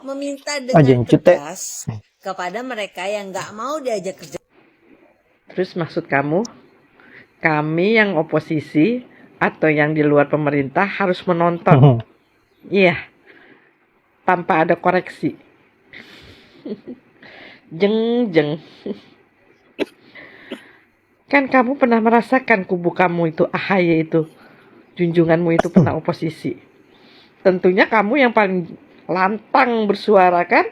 meminta dengan tegas kepada mereka yang nggak mau diajak kerja. Terus maksud kamu, kami yang oposisi atau yang di luar pemerintah harus menonton? Iya, tanpa ada koreksi. Jeng. Kan kamu pernah merasakan kubu kamu itu, AHY itu, junjunganmu itu pernah oposisi. Tentunya kamu yang paling lantang bersuara kan?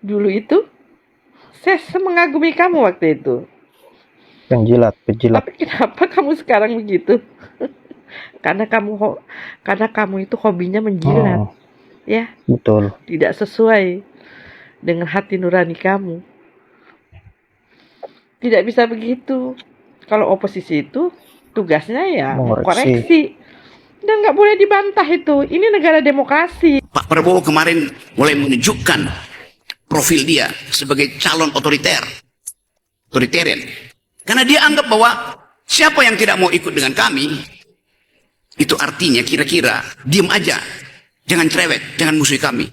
Dulu itu, saya mengagumi kamu waktu itu. Penjilat. Tapi kenapa kamu sekarang begitu? Karena kamu itu hobinya menjilat. Ya. Betul. Tidak sesuai dengan hati nurani kamu. Tidak bisa begitu. Kalau oposisi itu tugasnya ya koreksi. Dan nggak boleh dibantah itu. Ini negara demokrasi. Pak Prabowo kemarin mulai menunjukkan profil dia sebagai calon otoritarian. Karena dia anggap bahwa siapa yang tidak mau ikut dengan kami, itu artinya kira-kira diam aja, jangan cerewet, jangan musuhi kami.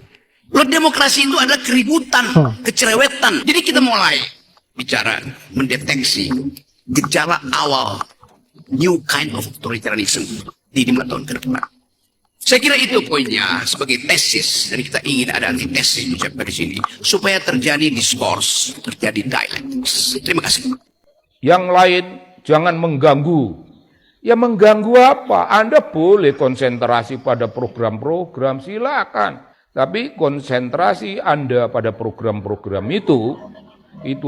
Loh, demokrasi itu adalah keributan, kecerewetan. Jadi kita mulai bicara mendeteksi gejala awal new kind of authoritarianism di 5 tahun ke depan. Saya kira itu poinnya sebagai tesis, dan kita ingin ada antitesis diucapkan di sini supaya terjadi diskurs, terjadi dialog. Terima kasih. Yang lain jangan mengganggu. Ya mengganggu apa? Anda boleh konsentrasi pada program-program, silakan. Tapi konsentrasi Anda pada program-program itu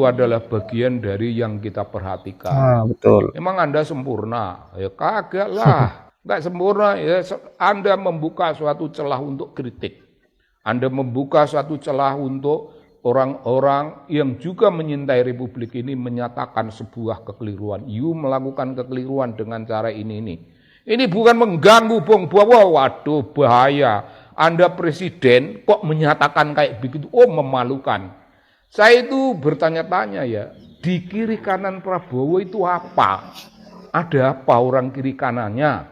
adalah bagian dari yang kita perhatikan. Betul. Emang Anda sempurna? Ya kagak lah. Nggak sempurna, ya Anda membuka suatu celah untuk kritik. Anda membuka suatu celah untuk orang-orang yang juga menyintai Republik ini menyatakan sebuah kekeliruan. You melakukan kekeliruan dengan cara ini. Ini bukan mengganggu, Bung Bowo. Waduh, bahaya. Anda presiden kok menyatakan kayak begitu? Oh, memalukan. Saya itu bertanya-tanya ya, di kiri kanan Prabowo itu apa? Ada apa orang kiri kanannya?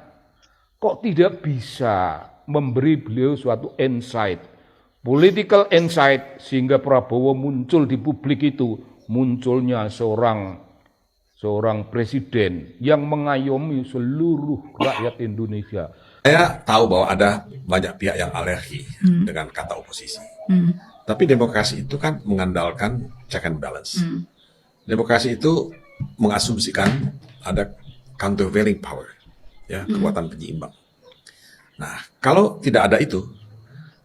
Kok tidak bisa memberi beliau suatu insight, political insight, sehingga Prabowo muncul di publik itu, munculnya seorang presiden yang mengayomi seluruh rakyat Indonesia. Saya tahu bahwa ada banyak pihak yang alergi dengan kata oposisi. Tapi demokrasi itu kan mengandalkan check and balance. Demokrasi itu mengasumsikan ada countervailing power, ya, kekuatan penyeimbang. Nah, kalau tidak ada itu,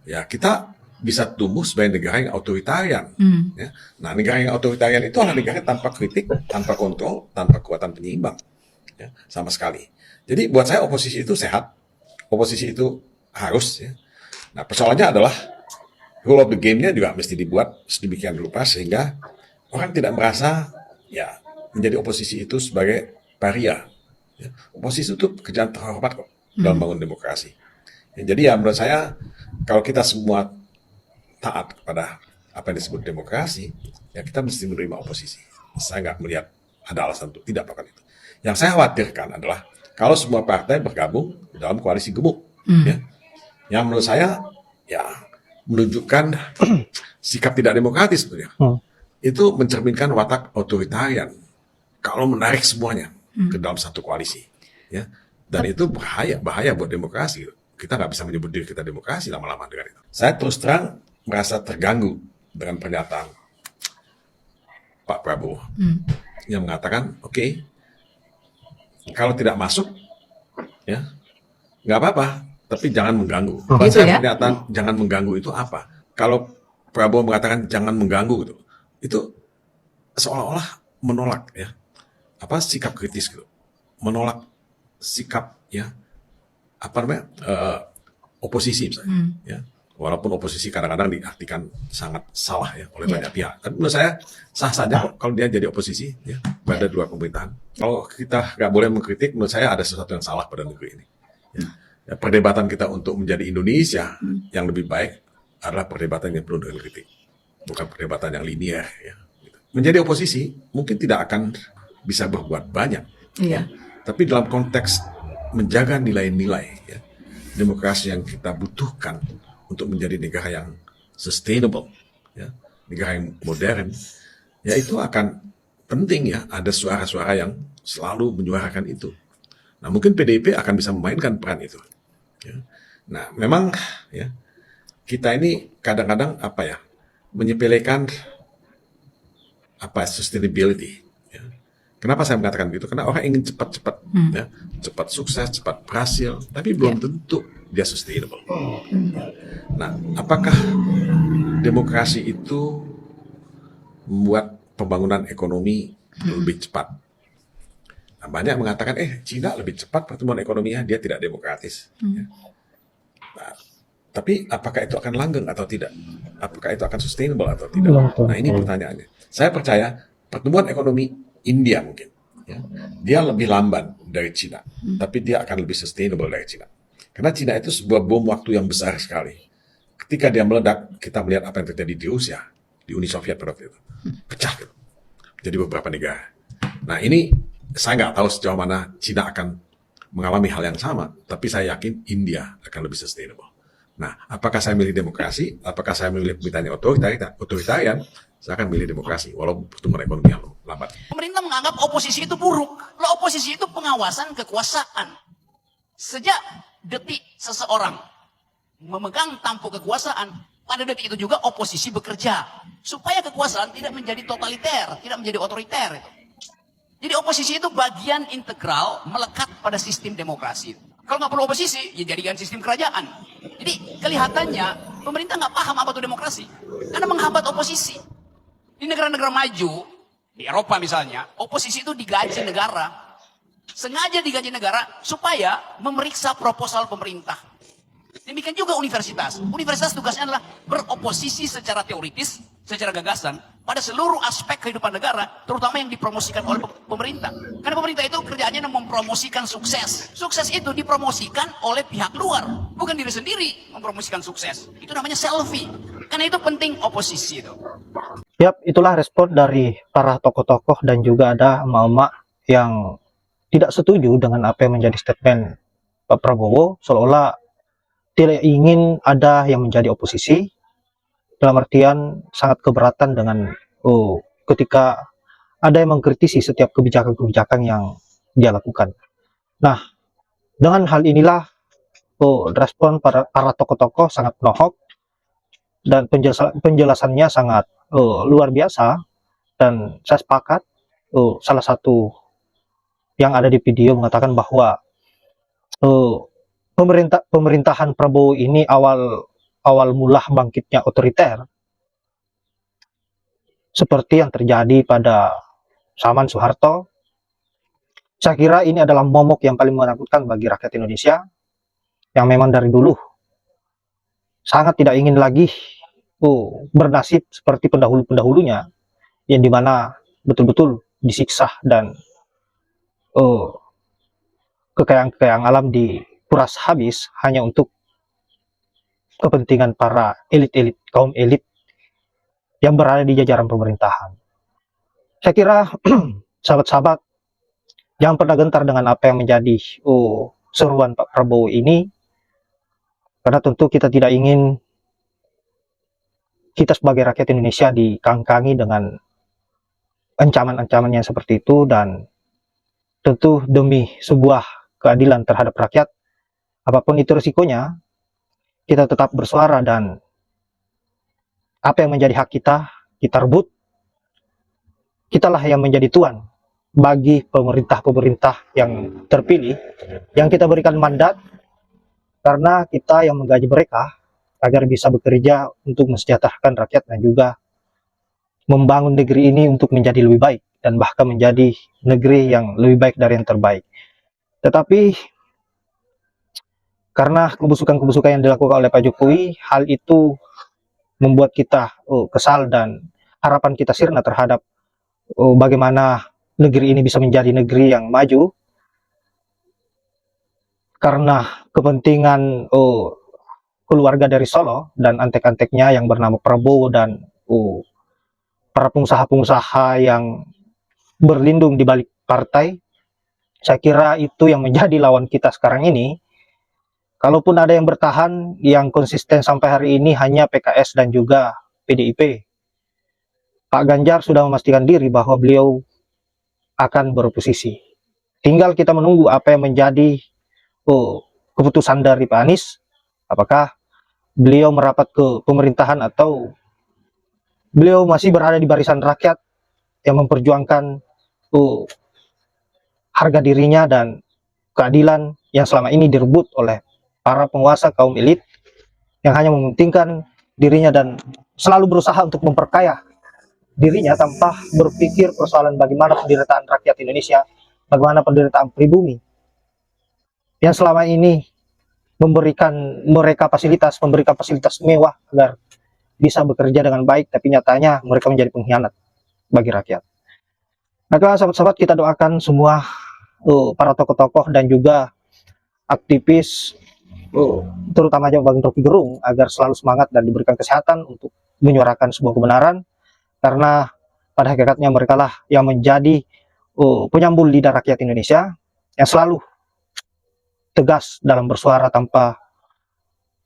ya kita bisa tumbuh sebagai negara yang otoritarian. Ya. Nah, negara yang otoritarian itu adalah negara tanpa kritik, tanpa kontrol, tanpa kekuatan penyeimbang, ya, sama sekali. Jadi buat saya oposisi itu sehat, oposisi itu harus. Ya. Nah, persoalannya adalah rule of the game-nya juga mesti dibuat sedemikian rupa sehingga orang tidak merasa ya menjadi oposisi itu sebagai paria. Ya. Oposisi itu pekerjaan terhormat kok dalam bangun demokrasi. Ya, jadi ya menurut saya kalau kita semua taat kepada apa yang disebut demokrasi, ya kita mesti menerima oposisi. Saya nggak melihat ada alasan untuk tidak melakukan itu. Yang saya khawatirkan adalah kalau semua partai bergabung dalam koalisi gemuk, ya, yang menurut saya ya menunjukkan sikap tidak demokratis sebenarnya. Itu mencerminkan watak otoritarian kalau menarik semuanya ke dalam satu koalisi, ya. Dan itu bahaya buat demokrasi. Kita nggak bisa menyebut diri kita demokrasi lama-lama dengan itu. Saya terus terang merasa terganggu dengan pernyataan Pak Prabowo yang mengatakan, oke, kalau tidak masuk, ya nggak apa-apa, tapi jangan mengganggu. Saya pernyataan jangan mengganggu itu apa? Kalau Prabowo mengatakan jangan mengganggu itu seolah-olah menolak ya apa sikap kritis gitu, menolak sikap ya apa namanya oposisi misalnya, ya. Walaupun oposisi kadang-kadang diartikan sangat salah ya oleh banyak pihak. Tapi menurut saya sah saja kok kalau dia jadi oposisi ya pada dua pemerintahan. Kalau kita nggak boleh mengkritik, menurut saya ada sesuatu yang salah pada negeri ini. Ya, perdebatan kita untuk menjadi Indonesia yang lebih baik adalah perdebatan yang penuh dengan kritik, bukan perdebatan yang linear. Ya. Menjadi oposisi mungkin tidak akan bisa berbuat banyak, ya. Tapi dalam konteks menjaga nilai-nilai ya, demokrasi yang kita butuhkan untuk menjadi negara yang sustainable, ya, negara yang modern, ya itu akan penting ya ada suara-suara yang selalu menyuarakan itu. Nah, mungkin PDIP akan bisa memainkan peran itu. Ya. Nah, memang ya kita ini kadang-kadang menyepelekan sustainability. Ya. Kenapa saya mengatakan begitu? Karena orang ingin cepat-cepat, ya, cepat sukses, cepat berhasil, tapi belum tentu dia sustainable. Nah, apakah demokrasi itu membuat pembangunan ekonomi lebih cepat? Nah, banyak mengatakan, Cina lebih cepat pertumbuhan ekonominya, dia tidak demokratis. Ya. Nah, tapi apakah itu akan langgeng atau tidak? Apakah itu akan sustainable atau tidak? Nah, ini pertanyaannya. Saya percaya pertumbuhan ekonomi India mungkin, ya, dia lebih lamban dari Cina, tapi dia akan lebih sustainable dari Cina. Karena Cina itu sebuah bom waktu yang besar sekali. Ketika dia meledak, kita melihat apa yang terjadi di Rusia, di Uni Soviet pada waktu itu. Pecah gitu. Jadi beberapa negara. Nah, ini saya nggak tahu sejauh mana Cina akan mengalami hal yang sama, tapi saya yakin India akan lebih sustainable. Nah, apakah saya milih demokrasi? Apakah saya milih pemerintahan otoritarian? Saya akan milih demokrasi, walaupun pertumbuhan ekonomi yang lambat. Pemerintah menganggap oposisi itu buruk. Lah, oposisi itu pengawasan kekuasaan. Sejak detik seseorang memegang tampuk kekuasaan, pada detik itu juga oposisi bekerja supaya kekuasaan tidak menjadi totaliter, tidak menjadi otoriter. Jadi oposisi itu bagian integral melekat pada sistem demokrasi. Kalau nggak perlu oposisi, ya jadikan sistem kerajaan. Jadi kelihatannya pemerintah nggak paham apa itu demokrasi, karena menghambat oposisi. Di negara-negara maju, di Eropa misalnya, oposisi itu digaji negara. Sengaja digaji negara supaya memeriksa proposal pemerintah. Demikian juga universitas. Universitas tugasnya adalah beroposisi secara teoritis, secara gagasan, pada seluruh aspek kehidupan negara, terutama yang dipromosikan oleh pemerintah. Karena pemerintah itu kerjaannya mempromosikan sukses. Sukses itu dipromosikan oleh pihak luar, bukan diri sendiri mempromosikan sukses. Itu namanya selfie. Karena itu penting oposisi itu. Yap, itulah respon dari para tokoh-tokoh dan juga ada emak-emak yang tidak setuju dengan apa yang menjadi statement Pak Prabowo, seolah-olah tidak ingin ada yang menjadi oposisi, dalam artian sangat keberatan dengan ketika ada yang mengkritisi setiap kebijakan-kebijakan yang dia lakukan. Nah, dengan hal inilah respon para tokoh-tokoh sangat nohok dan penjelasannya sangat luar biasa, dan saya sepakat. Salah satu yang ada di video mengatakan bahwa pemerintahan Prabowo ini awal mula bangkitnya otoriter, seperti yang terjadi pada zaman Soeharto. Saya kira ini adalah momok yang paling menakutkan bagi rakyat Indonesia, yang memang dari dulu sangat tidak ingin lagi bernasib seperti pendahulu-pendahulunya, yang dimana betul-betul disiksa dan kekayaan alam dikuras habis hanya untuk kepentingan para elit-elit, kaum elit yang berada di jajaran pemerintahan. Saya kira sahabat-sahabat jangan pernah gentar dengan apa yang menjadi seruan Pak Prabowo ini, karena tentu kita tidak ingin kita sebagai rakyat Indonesia dikangkangi dengan ancaman-ancaman yang seperti itu, dan tentu demi sebuah keadilan terhadap rakyat, apapun itu risikonya, kita tetap bersuara, dan apa yang menjadi hak kita, kita rebut. Kitalah yang menjadi tuan bagi pemerintah-pemerintah yang terpilih, yang kita berikan mandat, karena kita yang menggaji mereka agar bisa bekerja untuk mensejahterakan rakyat dan juga membangun negeri ini untuk menjadi lebih baik dan bahkan menjadi negeri yang lebih baik dari yang terbaik. Tetapi karena kebusukan-kebusukan yang dilakukan oleh Pak Jokowi, hal itu membuat kita kesal, dan harapan kita sirna terhadap bagaimana negeri ini bisa menjadi negeri yang maju, karena kepentingan keluarga dari Solo dan antek-anteknya yang bernama Prabowo dan para pengusaha-pengusaha yang berlindung di balik partai. Saya kira itu yang menjadi lawan kita sekarang ini, kalaupun ada yang bertahan, yang konsisten sampai hari ini hanya PKS dan juga PDIP. Pak Ganjar sudah memastikan diri bahwa beliau akan beroposisi. Tinggal kita menunggu apa yang menjadi keputusan dari Pak Anies. Apakah beliau merapat ke pemerintahan atau beliau masih berada di barisan rakyat yang memperjuangkan harga dirinya dan keadilan yang selama ini direbut oleh para penguasa kaum elit yang hanya mementingkan dirinya dan selalu berusaha untuk memperkaya dirinya tanpa berpikir persoalan bagaimana penderitaan rakyat Indonesia, bagaimana penderitaan pribumi yang selama ini memberikan mereka fasilitas mewah agar bisa bekerja dengan baik, tapi nyatanya mereka menjadi pengkhianat bagi rakyat. Maka sahabat-sahabat, kita doakan semua para tokoh-tokoh dan juga aktivis, terutama Bang Rocky Gerung, agar selalu semangat dan diberikan kesehatan untuk menyuarakan sebuah kebenaran, karena pada hakikatnya mereka lah yang menjadi penyambung lidah rakyat Indonesia yang selalu tegas dalam bersuara tanpa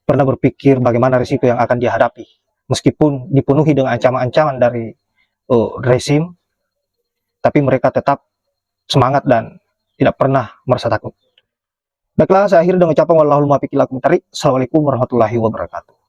pernah berpikir bagaimana risiko yang akan dihadapi, meskipun dipenuhi dengan ancaman-ancaman dari rezim, tapi mereka tetap semangat dan tidak pernah merasa takut. Baiklah, saya akhiri dengan ucapan wallahul muwaffiq ila aqwamit thoriq. Assalamualaikum warahmatullahi wabarakatuh.